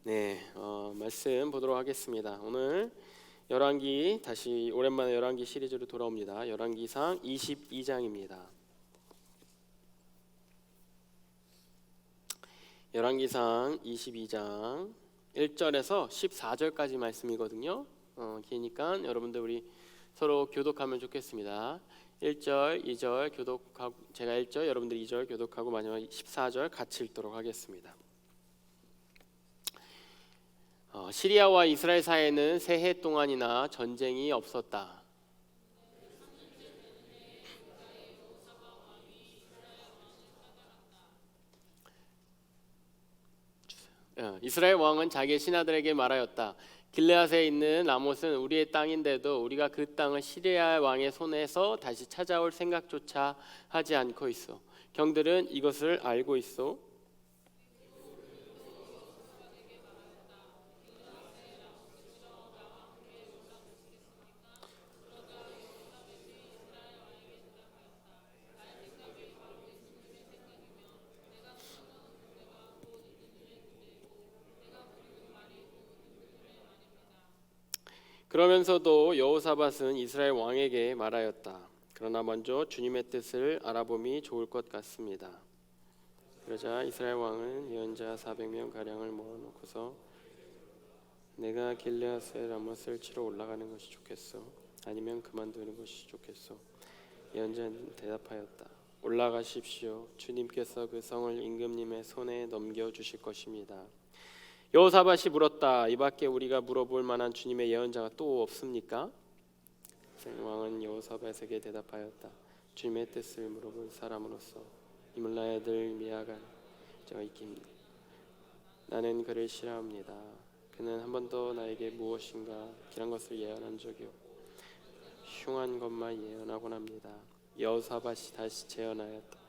말씀 보도록 하겠습니다. 오늘 열왕기, 다시 오랜만에 열왕기 시리즈로 돌아옵니다. 열왕기상 22장입니다. 열왕기상 22장 1절에서 14절까지 말씀이거든요. 기니까 여러분들 우리 서로 교독하면 좋겠습니다. 1절, 2절 교독하고, 제가 1절, 여러분들 2절 교독하고 마지막 14절 같이 읽도록 하겠습니다. 시리아와 이스라엘 사이에는 세 해 동안이나 전쟁이 없었다. 이스라엘 왕은 자기의 신하들에게 말하였다. 길르앗에 있는 라못은 우리의 땅인데도 우리가 그 땅을 시리아 왕의 손에서 다시 찾아올 생각조차 하지 않고 있어. 경들은 이것을 알고 있어. 그러면서도 여호사밧은 이스라엘 왕에게 말하였다. 그러나 먼저 주님의 뜻을 알아봄이 좋을 것 같습니다. 그러자 이스라엘 왕은 예언자 400명 가량을 모아놓고서 내가 길르앗의 라못을 치러 올라가는 것이 좋겠소? 아니면 그만두는 것이 좋겠소? 예언자는 대답하였다. 올라가십시오. 주님께서 그 성을 임금님의 손에 넘겨주실 것입니다. 여호사밧이 물었다. 이밖에 우리가 물어볼 만한 주님의 예언자가 또 없습니까? 왕은 여호사밧에게 대답하였다. 주님의 뜻을 물어볼 사람으로서 이물라의 아들 미아가 저가 있기입니다. 나는 그를 싫어합니다. 그는 한 번도 나에게 무엇인가 길한 것을 예언한 적이 없고 흉한 것만 예언하곤 합니다. 여호사밧이 다시 재언하였다.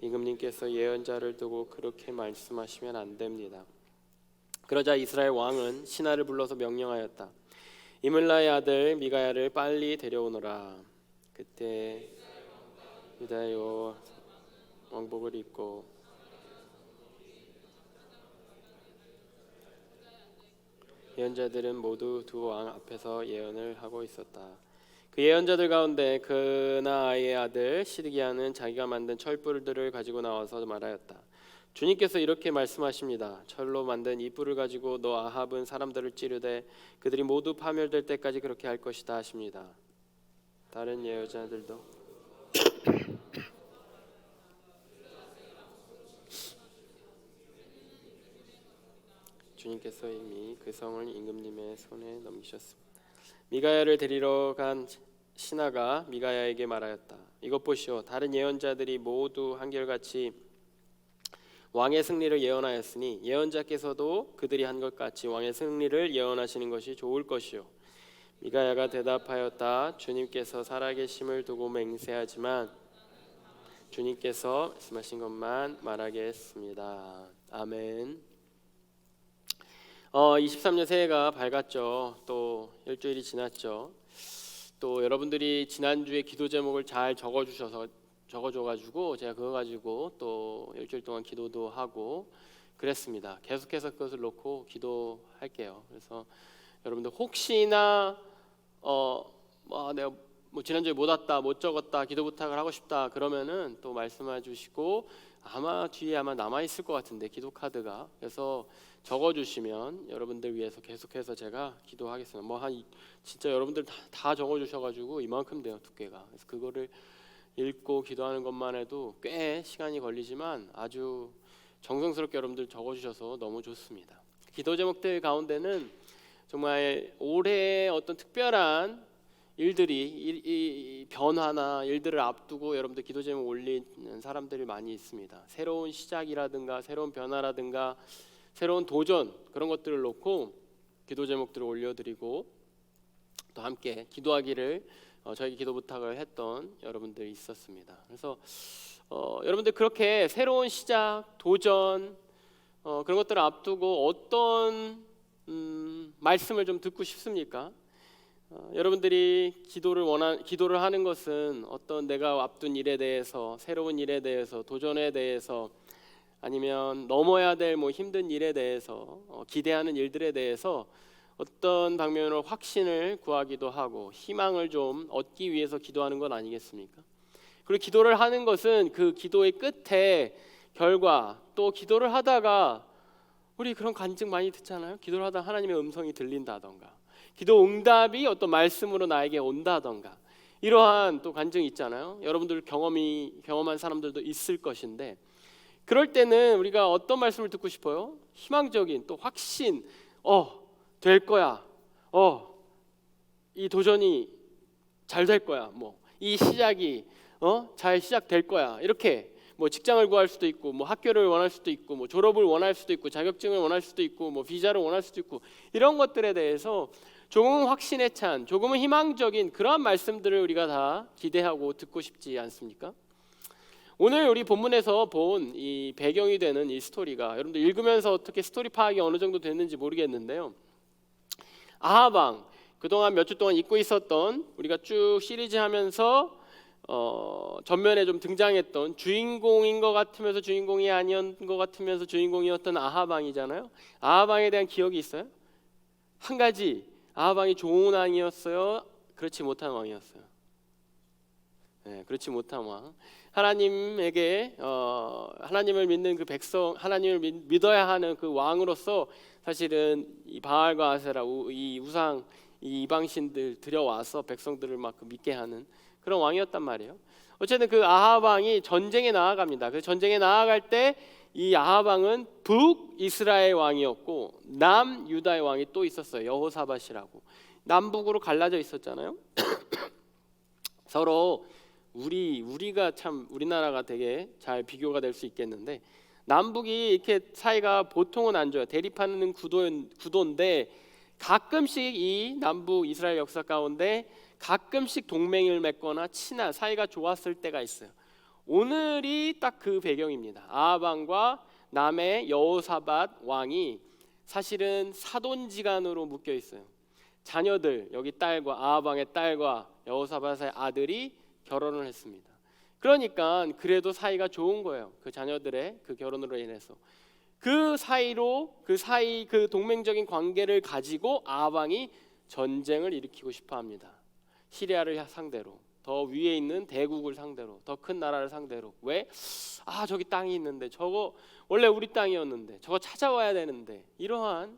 임금님께서 예언자를 두고 그렇게 말씀하시면 안 됩니다. 그러자 이스라엘 왕은 신하를 불러서 명령하였다. 이물라의 아들 미가야를 빨리 데려오너라. 그때 유다의 왕복을 입고 예언자들은 모두 두 왕 앞에서 예언을 하고 있었다. 그 예언자들 가운데 그나아의 아들 시드기야는 자기가 만든 철불들을 가지고 나와서 말하였다. 주님께서 이렇게 말씀하십니다. 철로 만든 이 뿔을 가지고 너 아합은 사람들을 찌르되 그들이 모두 파멸될 때까지 그렇게 할 것이다 하십니다. 다른 예언자들도 주님께서 이미 그 성을 임금님의 손에 넘기셨습니다. 미가야를 데리러 간 신하가 미가야에게 말하였다. 이것 보시오. 다른 예언자들이 모두 한결같이 왕의 승리를 예언하였으니 예언자께서도 그들이 한 것 같이 왕의 승리를 예언하시는 것이 좋을 것이요. 미가야가 대답하였다. 주님께서 살아계심을 두고 맹세하지만 주님께서 말씀하신 것만 말하겠습니다. 아멘. 23년 새해가 밝았죠. 또 일주일이 지났죠. 또 여러분들이 지난주에 기도 제목을 잘 적어줘가지고 제가 그거 가지고 또 일주일 동안 기도도 하고 그랬습니다. 계속해서 그것을 놓고 기도할게요. 그래서 여러분들 혹시나 내가 지난주에 못 왔다, 못 적었다, 기도 부탁을 하고 싶다 그러면은 또 말씀해 주시고 아마 뒤에 남아 있을 것 같은데 기도 카드가. 그래서 적어주시면 여러분들 위해서 계속해서 제가 기도하겠습니다. 진짜 여러분들 다 적어주셔가지고 이만큼 돼요, 두께가. 그래서 그거를 읽고 기도하는 것만 해도 꽤 시간이 걸리지만 아주 정성스럽게 여러분들 적어주셔서 너무 좋습니다. 기도 제목들 가운데는 정말 올해 어떤 특별한 일들이 이 변화나 일들을 앞두고 여러분들 기도 제목 올리는 사람들이 많이 있습니다. 새로운 시작이라든가 새로운 변화라든가 새로운 도전 그런 것들을 놓고 기도 제목들을 올려드리고 또 함께 기도하기를 저에게 기도 부탁을 했던 여러분들이 있었습니다. 그래서 여러분들 그렇게 새로운 시작, 도전 그런 것들을 앞두고 어떤 말씀을 좀 듣고 싶습니까? 여러분들이 기도를 하는 것은 어떤 내가 앞둔 일에 대해서, 새로운 일에 대해서, 도전에 대해서 아니면 넘어야 될 뭐 힘든 일에 대해서 기대하는 일들에 대해서 어떤 방면으로 확신을 구하기도 하고 희망을 좀 얻기 위해서 기도하는 건 아니겠습니까? 그리고 기도를 하는 것은 그 기도의 끝에 결과, 또 기도를 하다가 우리 그런 간증 많이 듣잖아요. 기도를 하다 하나님의 음성이 들린다던가, 기도 응답이 어떤 말씀으로 나에게 온다던가, 이러한 또 간증이 있잖아요. 여러분들 경험한 사람들도 있을 것인데, 그럴 때는 우리가 어떤 말씀을 듣고 싶어요? 희망적인 또 확신, 될 거야, 이 도전이 잘 될 거야, 뭐 이 시작이 잘 시작될 거야, 이렇게 뭐 직장을 구할 수도 있고, 뭐 학교를 원할 수도 있고, 뭐 졸업을 원할 수도 있고, 자격증을 원할 수도 있고, 뭐 비자를 원할 수도 있고, 이런 것들에 대해서 조금은 확신에 찬, 조금은 희망적인 그러한 말씀들을 우리가 다 기대하고 듣고 싶지 않습니까? 오늘 우리 본문에서 본 이 배경이 되는 이 스토리가, 여러분들 읽으면서 어떻게 스토리 파악이 어느 정도 됐는지 모르겠는데요, 아합 왕, 그동안 몇 주 동안 잊고 있었던, 우리가 쭉 시리즈 하면서 전면에 좀 등장했던, 주인공인 것 같으면서 주인공이 아니었던 것 같으면서 주인공이었던 아합 왕이잖아요. 아합 왕에 대한 기억이 있어요? 한 가지, 아합 왕이 좋은 왕이었어요? 그렇지 못한 왕이었어요? 네, 그렇지 못한 왕. 하나님에게 하나님을 믿는 그 백성, 하나님을 믿어야 하는 그 왕으로서 사실은 이 바알과 아세라, 이 우상, 이 이방신들 들여와서 백성들을 막 믿게 하는 그런 왕이었단 말이에요. 어쨌든 그 아합 왕이 전쟁에 나아갑니다. 그 전쟁에 나아갈 때 이 아합 왕은 북이스라엘 왕이었고 남유다의 왕이 또 있었어요. 여호사밧이라고. 남북으로 갈라져 있었잖아요. 서로 우리가 참, 우리나라가 되게 잘 비교가 될 수 있겠는데, 남북이 이렇게 사이가 보통은 안 좋아요. 대립하는 구도인데 가끔씩 이 남북 이스라엘 역사 가운데 가끔씩 동맹을 맺거나 친한 사이가 좋았을 때가 있어요. 오늘이 딱 그 배경입니다. 아합 왕과 남의 여호사밧 왕이 사실은 사돈지간으로 묶여 있어요. 자녀들, 여기 딸과 아합 왕의 딸과 여호사밧의 아들이 결혼을 했습니다. 그러니까 그래도 사이가 좋은 거예요. 그 자녀들의 그 결혼으로 인해서 그 동맹적인 관계를 가지고 아합 왕이 전쟁을 일으키고 싶어합니다. 시리아를 상대로, 더 위에 있는 대국을 상대로, 더 큰 나라를 상대로. 왜? 저기 땅이 있는데, 저거 원래 우리 땅이었는데 저거 찾아와야 되는데, 이러한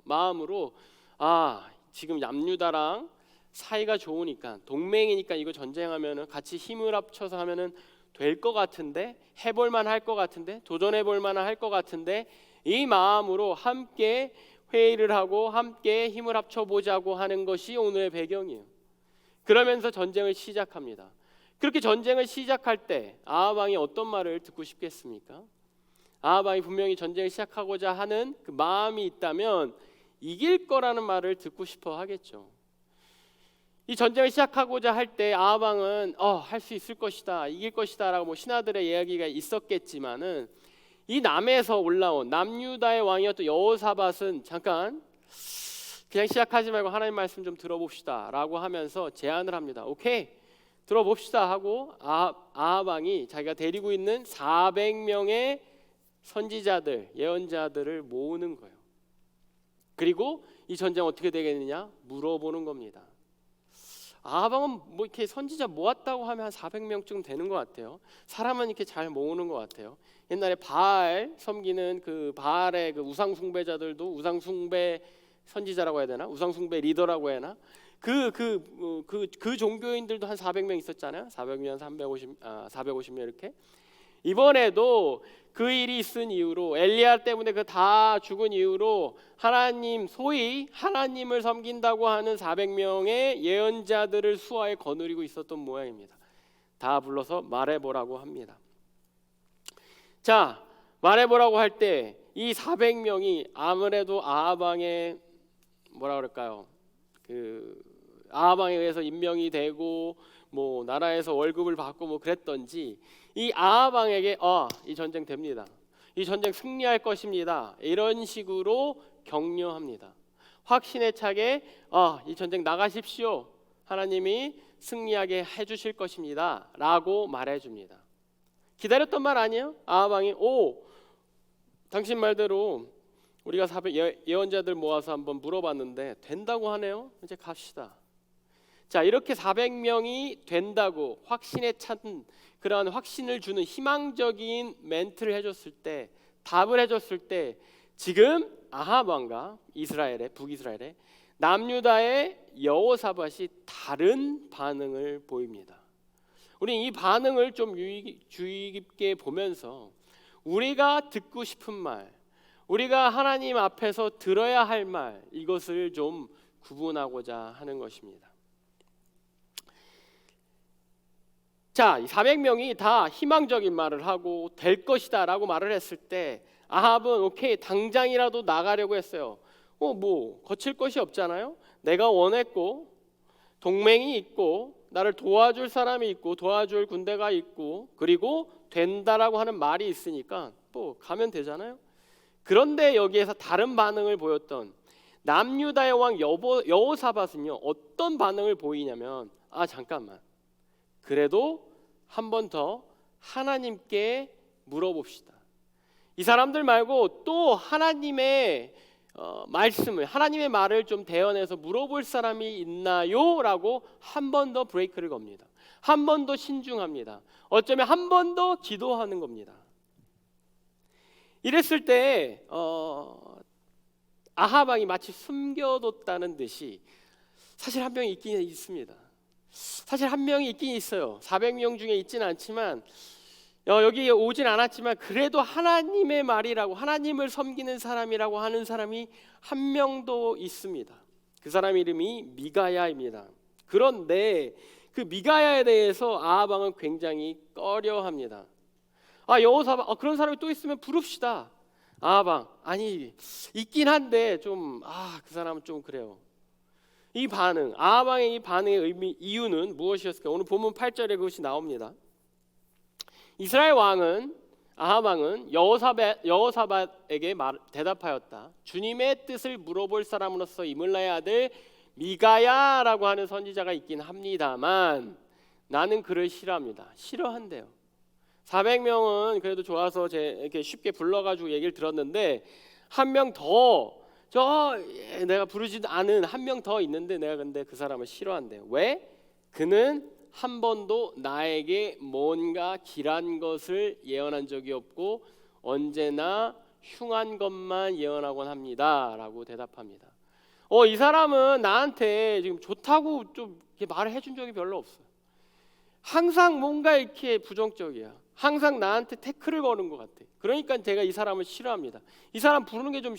마음으로 지금 남유다랑 사이가 좋으니까, 동맹이니까 이거 전쟁하면은 같이 힘을 합쳐서 하면은 될 것 같은데, 해볼만 할 것 같은데, 도전해볼만 할 것 같은데, 이 마음으로 함께 회의를 하고 함께 힘을 합쳐보자고 하는 것이 오늘의 배경이에요. 그러면서 전쟁을 시작합니다. 그렇게 전쟁을 시작할 때 아합 왕이 어떤 말을 듣고 싶겠습니까? 아합 왕이 분명히 전쟁을 시작하고자 하는 그 마음이 있다면 이길 거라는 말을 듣고 싶어 하겠죠. 이 전쟁을 시작하고자 할 때 아합 왕은 할 수 있을 것이다, 이길 것이다라고 뭐 신하들의 이야기가 있었겠지만은, 이 남에서 올라온 남유다의 왕이었던 여호사밧은 잠깐 그냥 시작하지 말고 하나님 말씀 좀 들어봅시다라고 하면서 제안을 합니다. 오케이, 들어봅시다 하고 아합 왕이 자기가 데리고 있는 400명의 선지자들, 예언자들을 모으는 거예요. 그리고 이 전쟁 어떻게 되겠느냐 물어보는 겁니다. 아합 왕은 뭐 이렇게 선지자 모았다고 하면 한 400명쯤 되는 것 같아요. 사람은 이렇게 잘 모으는 것 같아요. 옛날에 바알 섬기는 그 바알의 그 우상 숭배자들도 우상 숭배 선지자라고 해야 되나? 우상 숭배 리더라고 해야 하나? 그 종교인들도 한 400명 있었잖아요. 400명, 450명 이렇게. 이번에도 그 일이 있은 이유로, 엘리야 때문에 그 다 죽은 이유로 하나님, 소위 하나님을 섬긴다고 하는 400명의 예언자들을 수하에 거느리고 있었던 모양입니다. 다 불러서 말해보라고 합니다. 자, 말해보라고 할 때 이 400명이 아무래도 아합 왕의 뭐라 그럴까요? 아합 왕에 의해서 임명이 되고 뭐 나라에서 월급을 받고 뭐 그랬던지, 이 아합 왕에게 이 전쟁 됩니다, 이 전쟁 승리할 것입니다, 이런 식으로 격려합니다. 확신에 차게 이 전쟁 나가십시오, 하나님이 승리하게 해주실 것입니다 라고 말해줍니다. 기다렸던 말 아니에요? 아합 왕이 당신 말대로 우리가 예언자들 모아서 한번 물어봤는데 된다고 하네요. 이제 갑시다. 자, 이렇게 400명이 된다고 확신에 찬 그러한 확신을 주는 희망적인 멘트를 해줬을 때, 답을 해줬을 때, 지금 아합 왕과 북이스라엘의 남유다의 여호사밧이 다른 반응을 보입니다. 우리 이 반응을 좀 주의 깊게 보면서 우리가 듣고 싶은 말, 우리가 하나님 앞에서 들어야 할 말, 이것을 좀 구분하고자 하는 것입니다. 자, 400명이 다 희망적인 말을 하고 될 것이다 라고 말을 했을 때 아합은 오케이, 당장이라도 나가려고 했어요. 뭐 거칠 것이 없잖아요. 내가 원했고 동맹이 있고 나를 도와줄 사람이 있고 도와줄 군대가 있고 그리고 된다라고 하는 말이 있으니까 뭐 가면 되잖아요. 그런데 여기에서 다른 반응을 보였던 남유다의 왕 여호사밧은요, 어떤 반응을 보이냐면 잠깐만, 그래도 한 번 더 하나님께 물어봅시다. 이 사람들 말고 또 하나님의 말씀을, 하나님의 말을 좀 대언해서 물어볼 사람이 있나요? 라고 한 번 더 브레이크를 겁니다. 한 번 더 신중합니다. 어쩌면 한 번 더 기도하는 겁니다. 이랬을 때 아합 왕이 마치 숨겨뒀다는 듯이 사실 한 명이 있긴 있습니다. 사실 한 명이 있긴 있어요. 400명 중에 있지는 않지만 여기 오진 않았지만 그래도 하나님의 말이라고, 하나님을 섬기는 사람이라고 하는 사람이 한 명도 있습니다. 그 사람 이름이 미가야입니다. 그런데 그 미가야에 대해서 아합 왕은 굉장히 꺼려합니다. 여호사밧, 그런 사람이 또 있으면 부릅시다. 아합 왕, 아니 있긴 한데 좀 그 사람은 좀 그래요. 이 반응, 아합 왕의 이 반응의 이유는 무엇이었을까? 오늘 본문 8절에 그것이 나옵니다. 이스라엘 왕은, 아합 왕은 여호사밧에게 대답하였다. 주님의 뜻을 물어볼 사람으로서 이물라의 아들 미가야라고 하는 선지자가 있긴 합니다만 나는 그를 싫어한대요. 400명은 그래도 좋아서 이렇게 쉽게 불러가지고 얘기를 들었는데 한 명 더, 내가 부르지도 않은 한 명 더 있는데 내가 근데 그 사람을 싫어한대요. 왜? 그는 한 번도 나에게 뭔가 길한 것을 예언한 적이 없고 언제나 흉한 것만 예언하곤 합니다 라고 대답합니다. 이 사람은 나한테 지금 좋다고 좀 이렇게 말을 해준 적이 별로 없어요. 항상 뭔가 이렇게 부정적이야. 항상 나한테 태클을 거는 것 같아. 그러니까 제가 이 사람을 싫어합니다. 이 사람 부르는 게 좀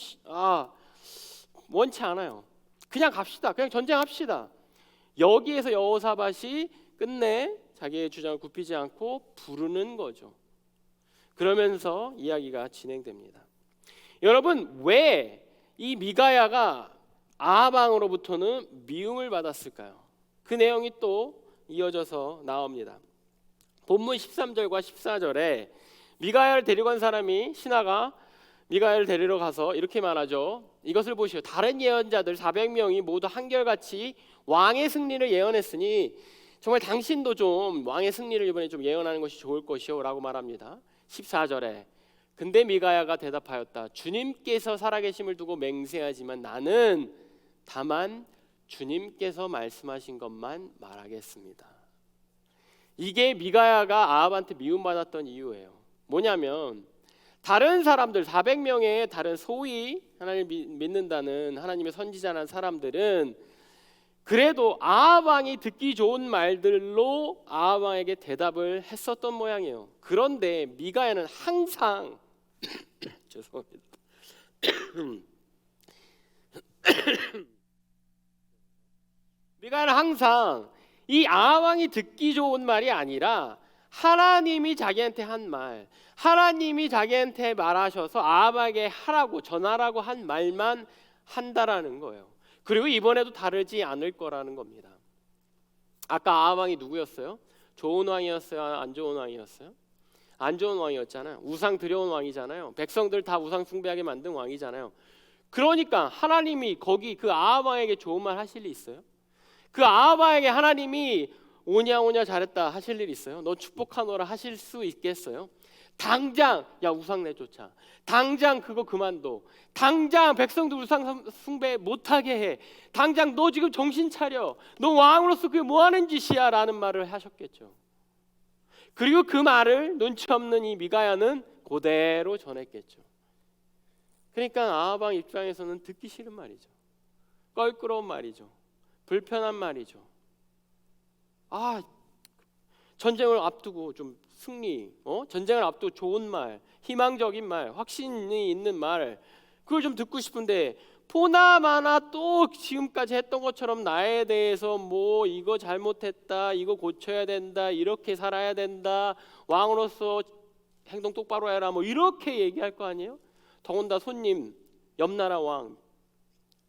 원치 않아요. 그냥 갑시다. 그냥 전쟁합시다. 여기에서 여호사밧이 끝내 자기의 주장을 굽히지 않고 부르는 거죠. 그러면서 이야기가 진행됩니다. 여러분, 왜 이 미가야가 아합 왕으로부터는 미움을 받았을까요? 그 내용이 또 이어져서 나옵니다. 본문 13절과 14절에 미가야를 데리고 간 사람이, 신하가 미가야를 데리러 가서 이렇게 말하죠. 이것을 보시오. 다른 예언자들 400명이 모두 한결같이 왕의 승리를 예언했으니 정말 당신도 좀 왕의 승리를 이번에 좀 예언하는 것이 좋을 것이오 라고 말합니다. 14절에 근데 미가야가 대답하였다. 주님께서 살아계심을 두고 맹세하지만 나는 다만 주님께서 말씀하신 것만 말하겠습니다. 이게 미가야가 아합한테 미움받았던 이유예요. 뭐냐면 다른 사람들 400명의 다른 소위 하나님을 믿는다는 하나님의 선지자라는 사람들은 그래도 아합 왕이 듣기 좋은 말들로 아합 왕에게 대답을 했었던 모양이에요. 그런데 미가야는 항상 죄송합니다. 미가야는 항상 이 아합 왕이 듣기 좋은 말이 아니라 하나님이 자기한테 한 말, 하나님이 자기한테 말하셔서 아합에게 하라고 전하라고 한 말만 한다라는 거예요. 그리고 이번에도 다르지 않을 거라는 겁니다. 아까 아합 왕이 누구였어요? 좋은 왕이었어요? 안 좋은 왕이었어요? 안 좋은 왕이었잖아요. 우상 들여온 왕이잖아요. 백성들 다 우상 숭배하게 만든 왕이잖아요. 그러니까 하나님이 거기 그 아합 왕에게 좋은 말 하실 일 있어요? 그 아합 왕에게 하나님이 오냐 잘했다 하실 일 있어요? 너 축복하노라 하실 수 있겠어요? 당장 야 우상 내쫓아. 당장 그거 그만둬. 당장 백성들 우상 숭배 못하게 해. 당장 너 지금 정신 차려. 너 왕으로서 그게 뭐하는 짓이야 라는 말을 하셨겠죠. 그리고 그 말을 눈치 없는 이 미가야는 그대로 전했겠죠. 그러니까 아합 왕 입장에서는 듣기 싫은 말이죠. 껄끄러운 말이죠. 불편한 말이죠. 전쟁을 앞두고 좀 승리, 전쟁을 앞두고 좋은 말, 희망적인 말, 확신이 있는 말, 그걸 좀 듣고 싶은데 보나마나 또 지금까지 했던 것처럼 나에 대해서 뭐 이거 잘못했다, 이거 고쳐야 된다, 이렇게 살아야 된다, 왕으로서 행동 똑바로 해라, 뭐 이렇게 얘기할 거 아니에요? 더군다나 손님, 옆나라 왕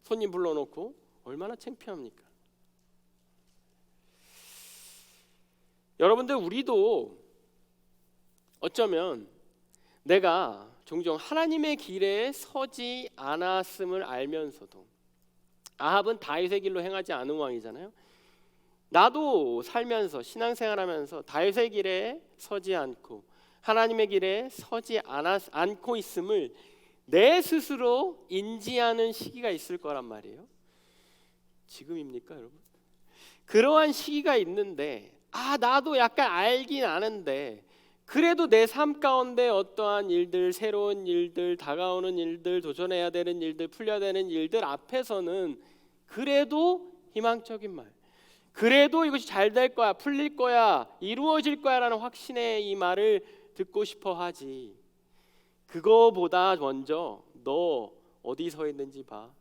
손님 불러놓고 얼마나 창피합니까? 여러분들, 우리도 어쩌면 내가 종종 하나님의 길에 서지 않았음을 알면서도, 아합은 다윗의 길로 행하지 않은 왕이잖아요. 나도 살면서 신앙생활하면서 다윗의 길에 서지 않고 하나님의 길에 서지 않고 있음을 내 스스로 인지하는 시기가 있을 거란 말이에요. 지금입니까, 여러분? 그러한 시기가 있는데 나도 약간 알긴 아는데 그래도 내 삶 가운데 어떠한 일들, 새로운 일들, 다가오는 일들, 도전해야 되는 일들, 풀려야 되는 일들 앞에서는 그래도 희망적인 말, 그래도 이것이 잘 될 거야, 풀릴 거야, 이루어질 거야 라는 확신의 이 말을 듣고 싶어 하지, 그거보다 먼저 너 어디 서 있는지 봐,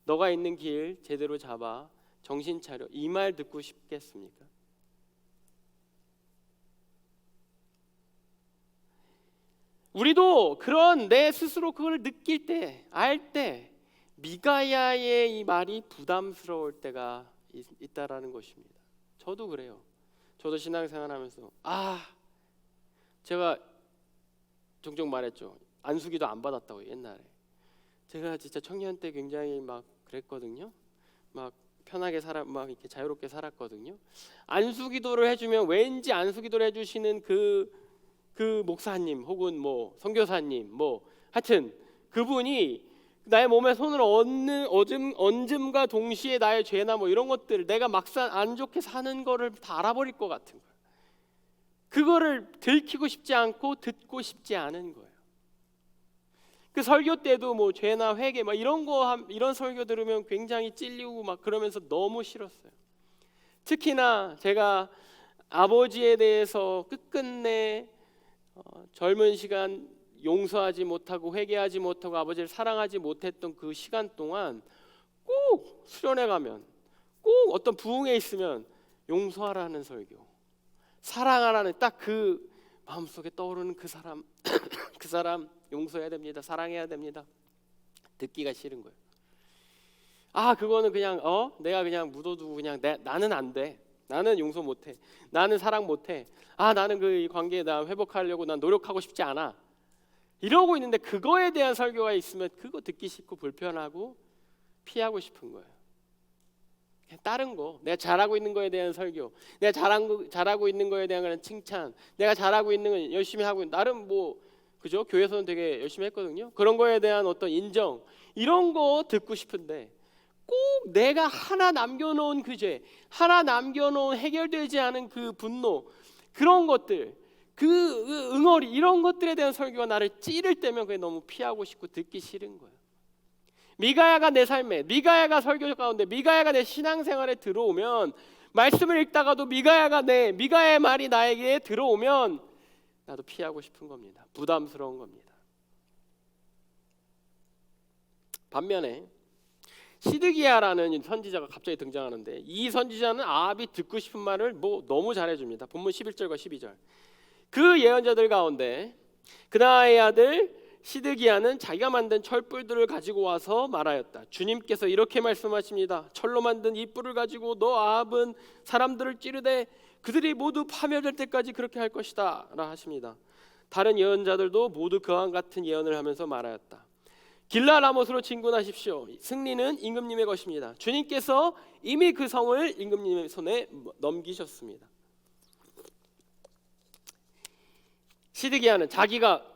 너가 있는 길 제대로 잡아, 정신 차려, 이 말 듣고 싶겠습니까? 우리도 그런 내 스스로 그걸 느낄 때, 알 때 미가야의 이 말이 부담스러울 때가 있다라는 것입니다. 저도 그래요. 저도 신앙생활하면서 제가 종종 말했죠. 안수기도 안 받았다고 옛날에. 제가 진짜 청년 때 굉장히 막 그랬거든요. 막 편하게 막 이렇게 자유롭게 살았거든요. 안수기도를 해주면 왠지 안수기도를 해주시는 그 목사님 혹은 뭐 선교사님 뭐 하여튼 그분이 나의 몸에 손을 얹음과 동시에 나의 죄나 뭐 이런 것들, 내가 막상 안 좋게 사는 거를 다 알아버릴 것 같은 거예요. 그거를 들키고 싶지 않고 듣고 싶지 않은 거예요. 그 설교 때도 뭐 죄나 회개 막 이런 설교 들으면 굉장히 찔리고 막 그러면서 너무 싫었어요. 특히나 제가 아버지에 대해서 끝끝내 젊은 시간 용서하지 못하고 회개하지 못하고 아버지를 사랑하지 못했던 그 시간 동안 꼭 수련회 가면, 꼭 어떤 부흥에 있으면 용서하라는 설교, 사랑하라는 딱 그 마음속에 떠오르는 그 사람 그 사람 용서해야 됩니다, 사랑해야 됩니다. 듣기가 싫은 거예요. 그거는 그냥 내가 그냥 묻어두고 그냥 나는 안 돼, 나는 용서 못해, 나는 사랑 못해, 나는 그 관계 나 회복하려고 난 노력하고 싶지 않아, 이러고 있는데 그거에 대한 설교가 있으면 그거 듣기 싫고 불편하고 피하고 싶은 거예요. 다른 거, 내가 잘하고 있는 거에 대한 설교, 내가 잘하고 있는 거에 대한 칭찬, 내가 잘하고 있는 건 열심히 하고 나름 뭐 그죠? 교회에서는 되게 열심히 했거든요. 그런 거에 대한 어떤 인정, 이런 거 듣고 싶은데 꼭 내가 하나 남겨놓은 그 죄, 하나 남겨놓은 해결되지 않은 그 분노, 그런 것들, 그 응어리, 이런 것들에 대한 설교가 나를 찌를 때면 그게 너무 피하고 싶고 듣기 싫은 거예요. 미가야가 내 삶에, 미가야가 설교 가운데, 미가야가 내 신앙생활에 들어오면, 말씀을 읽다가도 미가야의 말이 나에게 들어오면 나도 피하고 싶은 겁니다. 부담스러운 겁니다. 반면에 시드기야라는 선지자가 갑자기 등장하는데, 이 선지자는 아합이 듣고 싶은 말을 너무 잘해줍니다. 본문 11절과 12절. 그 예언자들 가운데 그나아의 아들 시드기야는 자기가 만든 철불들을 가지고 와서 말하였다. 주님께서 이렇게 말씀하십니다. 철로 만든 이 뿔을 가지고 너 아합은 사람들을 찌르되 그들이 모두 파멸될 때까지 그렇게 할 것이다 라 하십니다. 다른 예언자들도 모두 그와 같은 예언을 하면서 말하였다. 길라 라못으로 진군하십시오. 승리는 임금님의 것입니다. 주님께서 이미 그 성을 임금님의 손에 넘기셨습니다. 시드기야는 자기가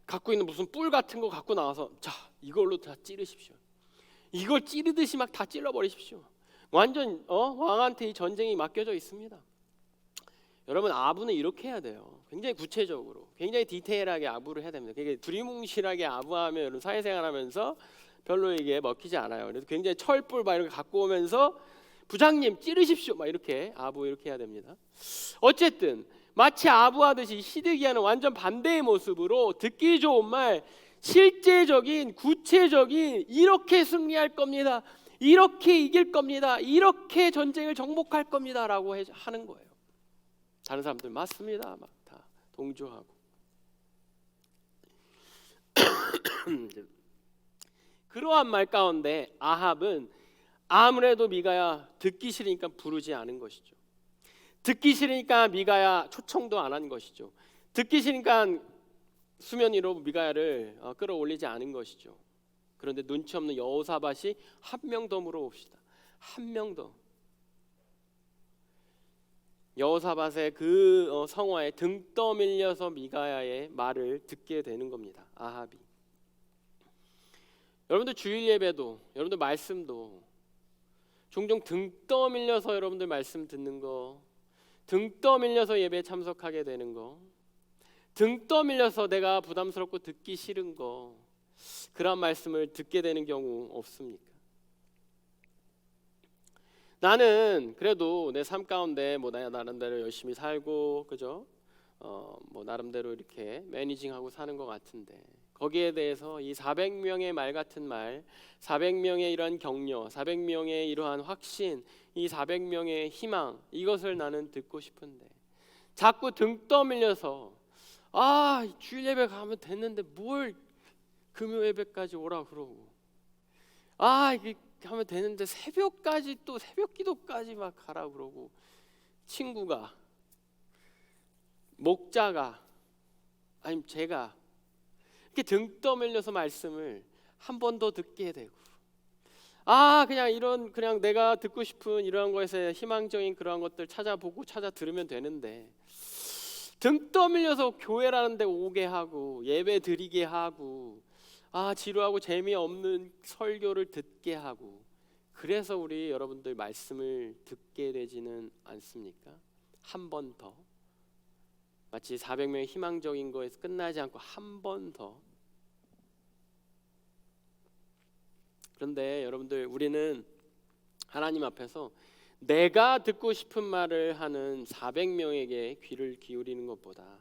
갖고 있는 무슨 뿔 같은 거 갖고 나와서 자 이걸로 다 찌르십시오. 이걸 찌르듯이 막 다 찔러버리십시오. 완전 왕한테 이 전쟁이 맡겨져 있습니다. 여러분 아부는 이렇게 해야 돼요. 굉장히 구체적으로, 굉장히 디테일하게 아부를 해야 됩니다. 그게 두리뭉실하게 아부하면 여러분 사회생활하면서 별로 이게 먹히지 않아요. 그래서 굉장히 철불 막 이렇게 갖고 오면서 부장님 찌르십시오 막 이렇게 아부 이렇게 해야 됩니다. 어쨌든 마치 아부하듯이 시드기야는 완전 반대의 모습으로 듣기 좋은 말, 실제적인 구체적인 이렇게 승리할 겁니다. 이렇게 이길 겁니다. 이렇게 전쟁을 정복할 겁니다라고 하는 거예요. 다른 사람들 맞습니다. 막 다 동조하고. 그러한 말 가운데 아합은 아무래도 미가야 듣기 싫으니까 부르지 않은 것이죠. 듣기 싫으니까 미가야 초청도 안 한 것이죠. 듣기 싫으니까 수면 위로 미가야를 끌어올리지 않은 것이죠. 그런데 눈치 없는 여호사밧이 한 명 더 물어봅시다. 한 명 더. 여호사밧의 그 성화에 등 떠밀려서 미가야의 말을 듣게 되는 겁니다. 아합이. 여러분들 주일 예배도, 여러분들 말씀도 종종 등 떠밀려서 여러분들 말씀 듣는 거, 등 떠밀려서 예배에 참석하게 되는 거, 등 떠밀려서 내가 부담스럽고 듣기 싫은 거, 그런 말씀을 듣게 되는 경우 없습니까? 나는 그래도 내 삶 가운데 뭐 나 나름대로 열심히 살고 그죠? 뭐 나름대로 이렇게 매니징하고 사는 것 같은데 거기에 대해서 이 400명의 말 같은 말, 400명의 이러한 격려, 400명의 이러한 확신, 이 400명의 희망, 이것을 나는 듣고 싶은데 자꾸 등 떠밀려서 주일 예배 가면 됐는데 뭘 금요 예배까지 오라 그러고 이게 하면 되는데 새벽까지 또 새벽 기도까지 막 가라 그러고 친구가 목자가 아니면 제가 이렇게 등 떠밀려서 말씀을 한 번 더 듣게 되고 그냥 내가 듣고 싶은 이러한 것에 희망적인 그러한 것들 찾아보고 찾아 들으면 되는데 등 떠밀려서 교회라는 데 오게 하고 예배 드리게 하고 지루하고 재미없는 설교를 듣게 하고 그래서 우리 여러분들 말씀을 듣게 되지는 않습니까? 한 번 더 마치 400명의 희망적인 거에서 끝나지 않고 한 번 더. 그런데 여러분들 우리는 하나님 앞에서 내가 듣고 싶은 말을 하는 400명에게 귀를 기울이는 것보다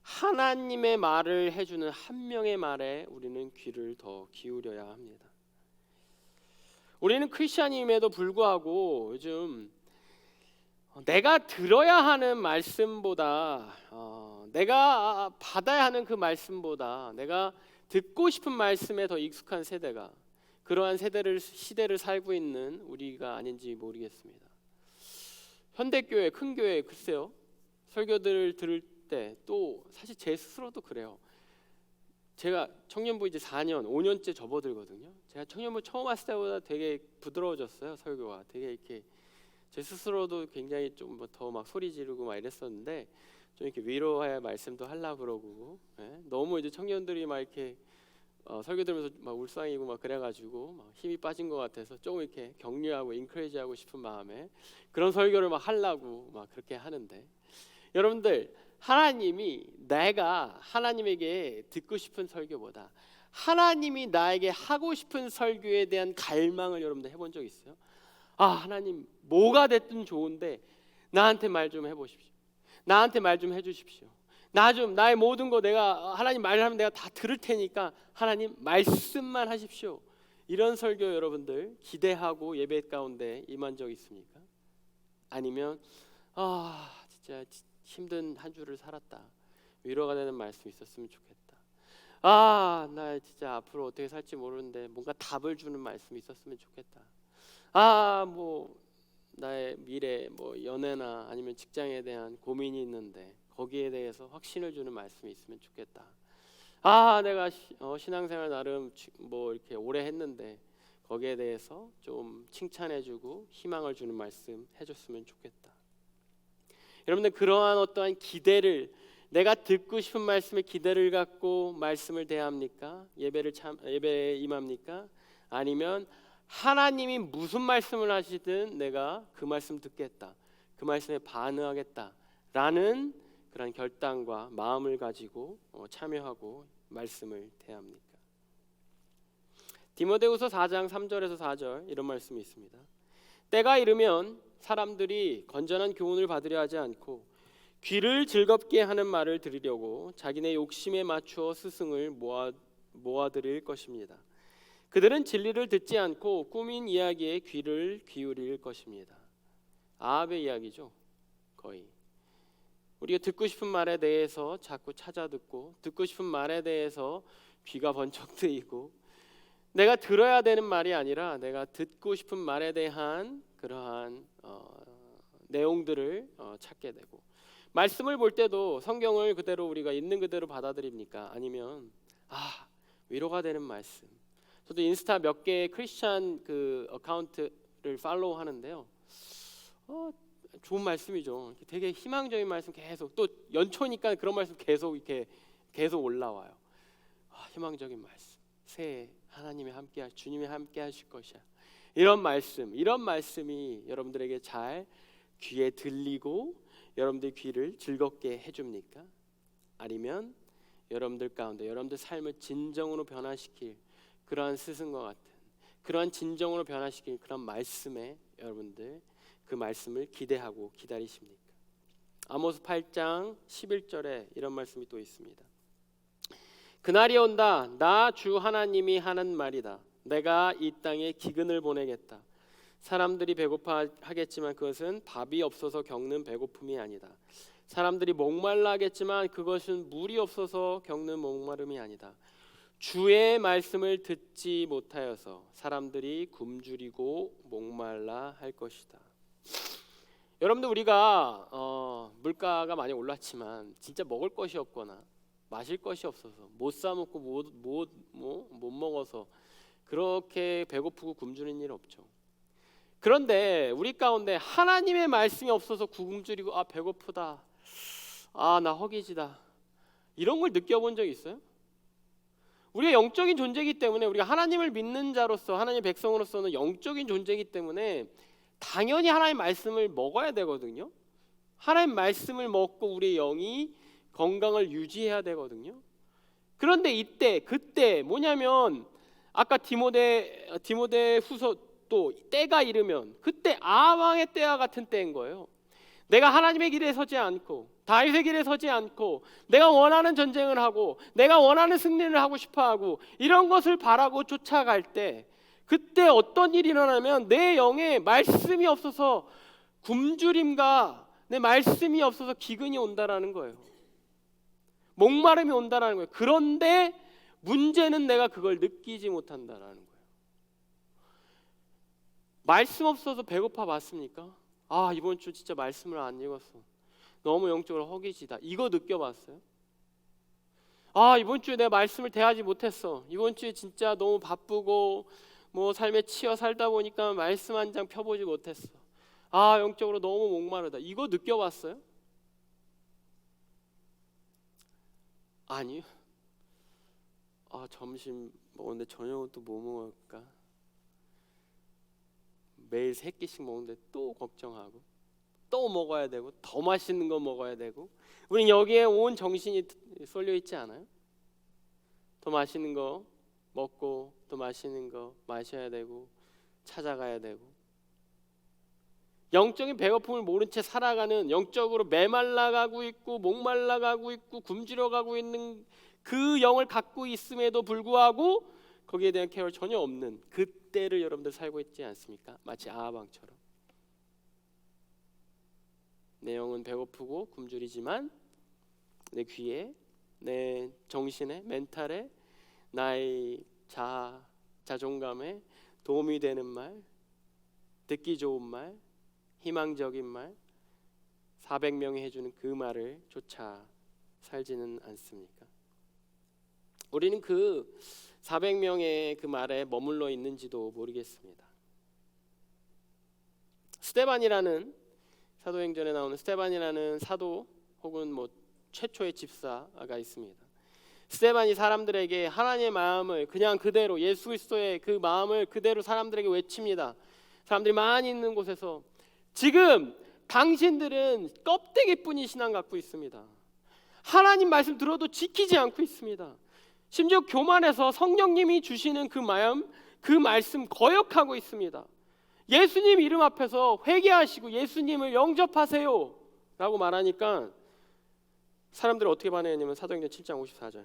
하나님의 말을 해주는 한 명의 말에 우리는 귀를 더 기울여야 합니다. 우리는 크리스찬임에도 불구하고 요즘 내가 들어야 하는 말씀보다 내가 받아야 하는 그 말씀보다 내가 듣고 싶은 말씀에 더 익숙한 세대가 그러한 시대를 살고 있는 우리가 아닌지 모르겠습니다. 현대교회, 큰 교회 글쎄요 설교들을 들을 때 또 사실 제 스스로도 그래요. 제가 청년부 이제 4년, 5년째 접어들거든요. 제가 청년부 처음 왔을 때보다 되게 부드러워졌어요. 설교가 되게 이렇게 제 스스로도 굉장히 좀 더 막 소리 지르고 막 이랬었는데 좀 이렇게 위로할 말씀도 하려고 그러고 너무 이제 청년들이 막 이렇게 설교 들으면서 막 울상이고 막 그래가지고 막 힘이 빠진 것 같아서 조금 이렇게 격려하고 인커리지하고 싶은 마음에 그런 설교를 막 하려고 막 그렇게 하는데 여러분들 하나님이 내가 하나님에게 듣고 싶은 설교보다 하나님이 나에게 하고 싶은 설교에 대한 갈망을 여러분들 해본 적 있어요? 하나님 뭐가 됐든 좋은데 나한테 말 좀 해보십시오. 나한테 말 좀 해주십시오. 나의 모든 거 내가 하나님 말을 하면 내가 다 들을 테니까 하나님 말씀만 하십시오. 이런 설교 여러분들 기대하고 예배 가운데 임한 적 있습니까? 아니면 진짜 힘든 한 주를 살았다. 위로가 되는 말씀 있었으면 좋겠다. 나 진짜 앞으로 어떻게 살지 모르는데 뭔가 답을 주는 말씀 있었으면 좋겠다. 뭐 나의 미래 뭐 연애나 아니면 직장에 대한 고민이 있는데 거기에 대해서 확신을 주는 말씀이 있으면 좋겠다. 내가 신앙생활 나름 뭐 이렇게 오래 했는데 거기에 대해서 좀 칭찬해주고 희망을 주는 말씀 해줬으면 좋겠다. 여러분들 그러한 어떠한 기대를 내가 듣고 싶은 말씀에 기대를 갖고 말씀을 대합니까? 예배에 임합니까? 아니면 하나님이 무슨 말씀을 하시든 내가 그 말씀 듣겠다, 그 말씀에 반응하겠다라는 그런 결단과 마음을 가지고 참여하고 말씀을 대합니까? 디모데후서 4장 3절에서 4절 이런 말씀이 있습니다. 때가 이르면 사람들이 건전한 교훈을 받으려 하지 않고 귀를 즐겁게 하는 말을 들으려고 자기네 욕심에 맞추어 스승을 모아들일 것입니다. 그들은 진리를 듣지 않고 꾸민 이야기에 귀를 기울일 것입니다. 아합의 이야기죠. 거의 우리가 듣고 싶은 말에 대해서 자꾸 찾아 듣고 싶은 말에 대해서 귀가 번쩍 뜨이고, 내가 들어야 되는 말이 아니라 내가 듣고 싶은 말에 대한 그러한 내용들을 찾게 되고, 말씀을 볼 때도 성경을 그대로 우리가 있는 그대로 받아들입니까? 아니면 위로가 되는 말씀. 저도 인스타 몇 개의 크리스찬 그 어카운트를 팔로우 하는데요. 좋은 말씀이죠. 되게 희망적인 말씀 계속, 또 연초니까 그런 말씀 계속 올라와요. 희망적인 말씀. 새해 주님이 함께 하실 것이야. 이런 말씀이 여러분들에게 잘 귀에 들리고 여러분들 귀를 즐겁게 해줍니까? 아니면 여러분들 가운데 여러분들 삶을 진정으로 변화시킬 그러한 스승과 같은 그러한 진정으로 변화시킬 그런 말씀에 여러분들 그 말씀을 기대하고 기다리십니까? 아모스 8장 11절에 이런 말씀이 또 있습니다. 그날이 온다. 나 주 하나님이 하는 말이다. 내가 이 땅에 기근을 보내겠다. 사람들이 배고파 하겠지만 그것은 밥이 없어서 겪는 배고픔이 아니다. 사람들이 목말라 하겠지만 그것은 물이 없어서 겪는 목마름이 아니다. 주의 말씀을 듣지 못하여서 사람들이 굶주리고 목말라 할 것이다. 여러분들, 우리가 물가가 많이 올랐지만 진짜 먹을 것이 없거나 마실 것이 없어서 못 사 먹고 못 먹어서 그렇게 배고프고 굶주린 일 없죠. 그런데 우리 가운데 하나님의 말씀이 없어서 굶주리고 배고프다, 나 허기지다, 이런 걸 느껴본 적 있어요? 우리가 영적인 존재이기 때문에, 우리가 하나님을 믿는 자로서, 하나님의 백성으로서는 영적인 존재이기 때문에 당연히 하나님의 말씀을 먹어야 되거든요. 하나님의 말씀을 먹고 우리의 영이 건강을 유지해야 되거든요. 그런데 그때 뭐냐면, 아까 디모데 후서 또 때가 이르면, 그때 아왕의 때와 같은 때인 거예요. 내가 하나님의 길에 서지 않고 다윗의 길에 서지 않고 내가 원하는 전쟁을 하고 내가 원하는 승리를 하고 싶어하고 이런 것을 바라고 쫓아갈 때, 그때 어떤 일이 일어나면 내 영에 말씀이 없어서 굶주림과 내 말씀이 없어서 기근이 온다라는 거예요. 목마름이 온다라는 거예요. 그런데 문제는 내가 그걸 느끼지 못한다라는 거예요. 말씀 없어서 배고파 봤습니까? 이번 주 진짜 말씀을 안 읽었어, 너무 영적으로 허기지다, 이거 느껴봤어요? 이번 주에 내가 말씀을 대하지 못했어, 이번 주에 진짜 너무 바쁘고 삶에 치여 살다 보니까 말씀 한 장 펴보지 못했어, 영적으로 너무 목마르다, 이거 느껴봤어요? 아니요. 점심 먹었는데 저녁은 또 뭐 먹을까? 매일 3끼씩 먹는데 또 걱정하고, 또 먹어야 되고, 더 맛있는 거 먹어야 되고, 우린 여기에 온 정신이 쏠려 있지 않아요? 더 맛있는 거 먹고 더 맛있는 거 마셔야 되고 찾아가야 되고, 영적인 배고픔을 모른 채 살아가는, 영적으로 메말라가고 있고 목말라가고 있고 굶주려가고 있는 그 영을 갖고 있음에도 불구하고 거기에 대한 케어를 전혀 없는 그때를 여러분들 살고 있지 않습니까? 마치 아하방처럼. 내 영은 배고프고 굶주리지만 내 귀에, 내 정신에, 멘탈에, 나의 자존감에 도움이 되는 말, 듣기 좋은 말, 희망적인 말, 400명이 해주는 그 말을 쫓아 살지는 않습니까? 우리는 그 400명의 그 말에 머물러 있는지도 모르겠습니다. 스데반이라는, 사도행전에 나오는 스데반이라는 사도, 혹은 최초의 집사가 있습니다. 스데반이 사람들에게 하나님의 마음을 그냥 그대로 예수 그리스도의 그 마음을 그대로 사람들에게 외칩니다. 사람들이 많이 있는 곳에서 지금 당신들은 껍데기뿐인 신앙 갖고 있습니다. 하나님 말씀 들어도 지키지 않고 있습니다. 심지어 교만해서 성령님이 주시는 그 마음, 그 말씀 거역하고 있습니다. 예수님 이름 앞에서 회개하시고 예수님을 영접하세요 라고 말하니까 사람들이 어떻게 반응했냐면 사도행전 7장 54절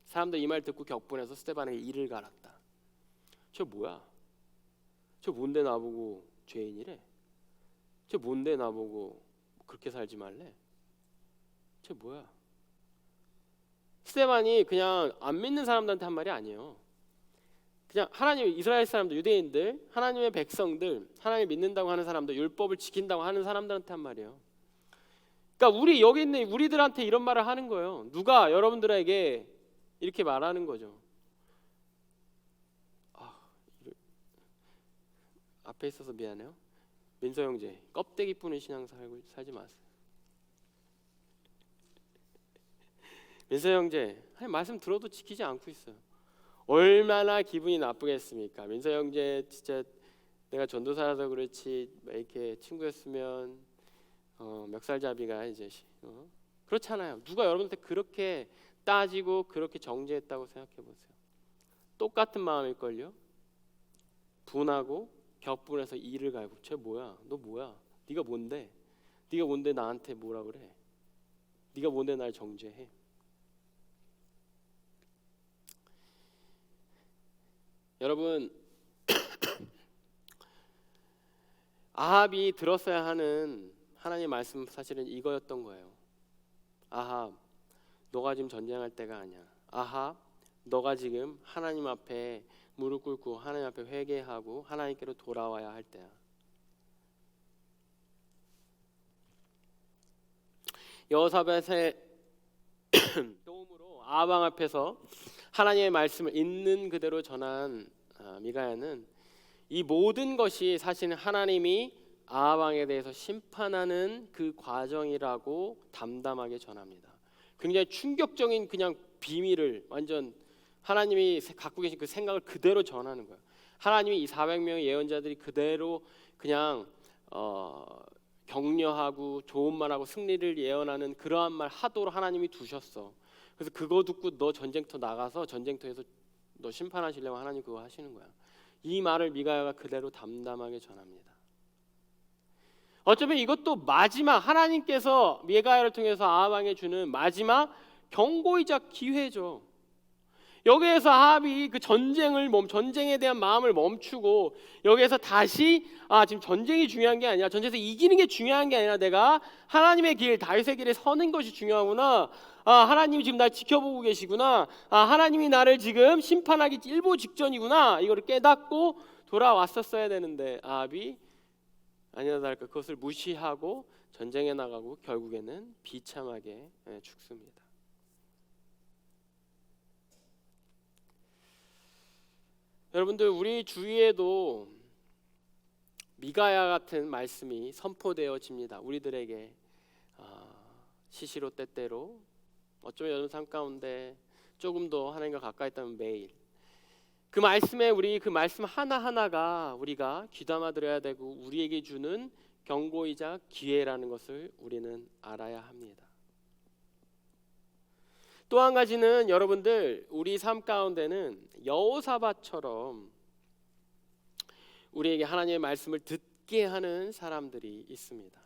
사람들이 이 말 듣고 격분해서 스데반에게 이를 갈았다. 저 뭐야? 저 뭔데 나보고 죄인이래? 저 뭔데 나보고 그렇게 살지 말래? 저 뭐야? 스데반이 그냥 안 믿는 사람들한테 한 말이 아니에요. 그냥 하나님, 이스라엘 사람들, 유대인들, 하나님의 백성들, 하나님 믿는다고 하는 사람들, 율법을 지킨다고 하는 사람들한테 한 말이에요. 그러니까 우리 여기 있는 우리들한테 이런 말을 하는 거예요. 누가 여러분들에게 이렇게 말하는 거죠. 앞에 있어서 미안해요. 민서 형제, 껍데기뿐인 신앙 살지 마세요. 민서 형제, 말씀 들어도 지키지 않고 있어요. 얼마나 기분이 나쁘겠습니까? 민서 형제 진짜 내가 전도사라서 그렇지 이렇게 친구였으면 멱살잡이가 이제 그렇잖아요. 누가 여러분한테 그렇게 따지고 그렇게 정죄했다고 생각해 보세요. 똑같은 마음일걸요. 분하고 격분해서 이를 갈고 쟤 뭐야? 너 뭐야? 네가 뭔데? 네가 뭔데 나한테 뭐라 그래? 네가 뭔데 날 정죄해? 여러분 아합이 들었어야 하는 하나님의 말씀 사실은 이거였던 거예요. 아합, 너가 지금 전쟁할 때가 아니야. 아합, 너가 지금 하나님 앞에 무릎 꿇고 하나님 앞에 회개하고 하나님께로 돌아와야 할 때야. 여호사밧의 도움으로 아합 왕 앞에서 하나님의 말씀을 있는 그대로 전한 미가야는 이 모든 것이 사실은 하나님이 아합 왕에 대해서 심판하는 그 과정이라고 담담하게 전합니다. 굉장히 충격적인 그냥 비밀을 완전 하나님이 갖고 계신 그 생각을 그대로 전하는 거예요. 하나님이 이 400명의 예언자들이 그대로 그냥 격려하고 좋은 말하고 승리를 예언하는 그러한 말 하도록 하나님이 두셨어. 그래서 그거 듣고 너 전쟁터 나가서 전쟁터에서 너 심판하시려고 하나님 그거 하시는 거야. 이 말을 미가야가 그대로 담담하게 전합니다. 어쩌면 이것도 마지막 하나님께서 미가야를 통해서 아합 왕에 주는 마지막 경고이자 기회죠. 여기에서 아합이 그 전쟁에 대한 마음을 멈추고 여기에서 다시 지금 전쟁이 중요한 게 아니라 전쟁에서 이기는 게 중요한 게 아니라 내가 하나님의 길, 다윗의 길에 서는 것이 중요하구나. 하나님이 지금 날 지켜보고 계시구나. 하나님이 나를 지금 심판하기 일보 직전이구나. 이거를 깨닫고 돌아왔었어야 되는데 아합이 아니나 다를까 그것을 무시하고 전쟁에 나가고 결국에는 비참하게 죽습니다. 여러분들 우리 주위에도 미가야 같은 말씀이 선포되어집니다. 우리들에게 시시로 때때로 어쩌면 여러분 삶 가운데 조금 더 하나님과 가까이 있다면 매일 그 말씀에 우리 그 말씀 하나하나가 우리가 귀담아 들어야 되고 우리에게 주는 경고이자 기회라는 것을 우리는 알아야 합니다. 또 한 가지는 여러분들 우리 삶 가운데는 여호사밧처럼 우리에게 하나님의 말씀을 듣게 하는 사람들이 있습니다.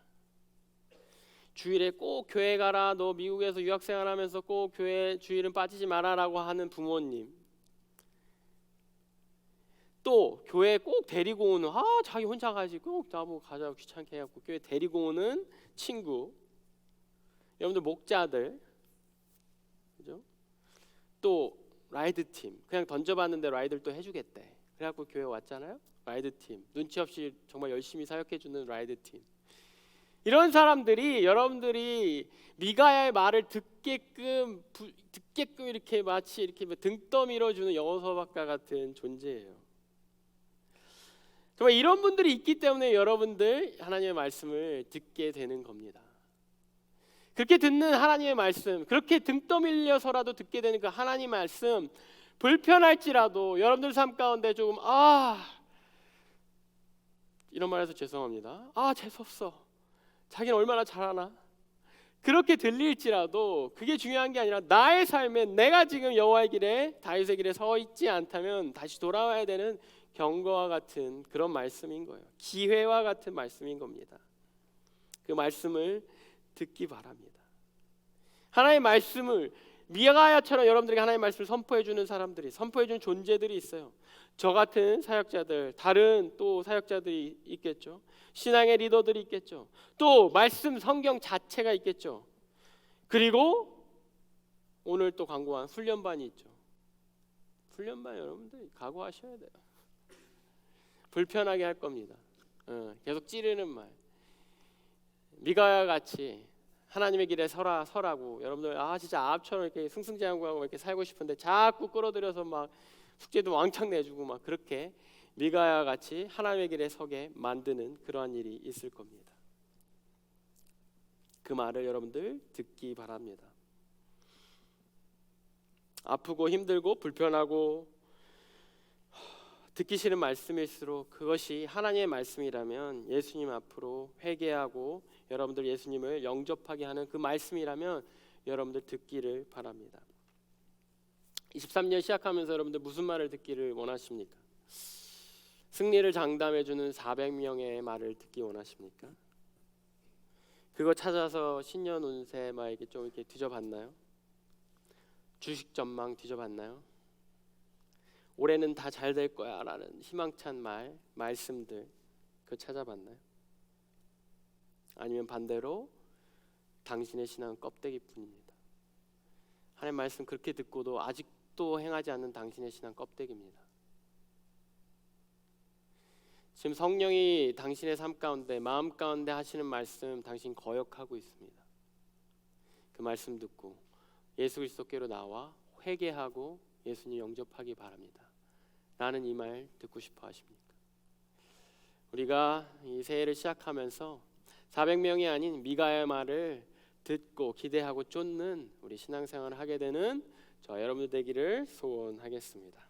주일에 꼭 교회 가라, 너 미국에서 유학생활하면서 꼭 교회 주일은 빠지지 마라라고 하는 부모님, 또 교회에 꼭 데리고 오는 자기 혼자 가지 꼭 나보고 가자고 귀찮게 해갖고 교회 데리고 오는 친구, 여러분들 목자들, 그죠? 또 라이드 팀 그냥 던져봤는데 라이드를 또 해주겠대. 그래갖고 교회 왔잖아요. 라이드 팀 눈치 없이 정말 열심히 사역해주는 라이드 팀. 이런 사람들이 여러분들이 미가야의 말을 듣게끔 이렇게 마치 이렇게 등 떠밀어주는 여호사밧과 같은 존재예요. 정말 이런 분들이 있기 때문에 여러분들 하나님의 말씀을 듣게 되는 겁니다. 그렇게 듣는 하나님의 말씀, 그렇게 등 떠밀려서라도 듣게 되는 그 하나님 말씀, 불편할지라도 여러분들 삶 가운데 조금 이런 말해서 죄송합니다. 재수없어. 자기는 얼마나 잘하나. 그렇게 들릴지라도 그게 중요한 게 아니라 나의 삶에 내가 지금 여호와의 길에 다윗의 길에 서 있지 않다면 다시 돌아와야 되는 경고와 같은 그런 말씀인 거예요. 기회와 같은 말씀인 겁니다. 그 말씀을 듣기 바랍니다. 하나님의 말씀을 미가야처럼 여러분들에게 하나님의 말씀을 선포해 주는 사람들이, 선포해 주는 존재들이 있어요. 저 같은 사역자들, 다른 또 사역자들이 있겠죠. 신앙의 리더들이 있겠죠. 또 말씀 성경 자체가 있겠죠. 그리고 오늘 또 광고한 훈련반이 있죠. 훈련반 여러분들 각오하셔야 돼요. 불편하게 할 겁니다. 계속 찌르는 말. 미가야 같이 하나님의 길에 서라고 여러분들 진짜 아합처럼 이렇게 승승장구하고 이렇게 살고 싶은데 자꾸 끌어들여서 막 숙제도 왕창 내주고 막 그렇게 미가야 같이 하나님의 길에 서게 만드는 그러한 일이 있을 겁니다. 그 말을 여러분들 듣기 바랍니다. 아프고 힘들고 불편하고 듣기 싫은 말씀일수록 그것이 하나님의 말씀이라면, 예수님 앞으로 회개하고 여러분들 예수님을 영접하게 하는 그 말씀이라면 여러분들 듣기를 바랍니다. 23년 시작하면서 여러분들 무슨 말을 듣기를 원하십니까? 승리를 장담해주는 400명의 말을 듣기 원하십니까? 그거 찾아서 신년 운세 막 이렇게 좀 이렇게 뒤져봤나요? 주식 전망 뒤져봤나요? 올해는 다 잘 될 거야 라는 희망찬 말씀들 그거 찾아봤나요? 아니면 반대로 당신의 신앙은 껍데기뿐입니다. 하나님 말씀 그렇게 듣고도 아직도 행하지 않는 당신의 신앙 껍데기입니다. 지금 성령이 당신의 삶 가운데, 마음 가운데 하시는 말씀 당신 거역하고 있습니다. 그 말씀 듣고 예수 그리스도께로 나와 회개하고 예수님 영접하기 바랍니다. 나는 이 말 듣고 싶어 하십니까? 우리가 이 새해를 시작하면서 400명이 아닌 미가의 말을 듣고 기대하고 쫓는 우리 신앙생활을 하게 되는 저 여러분들 되기를 소원하겠습니다.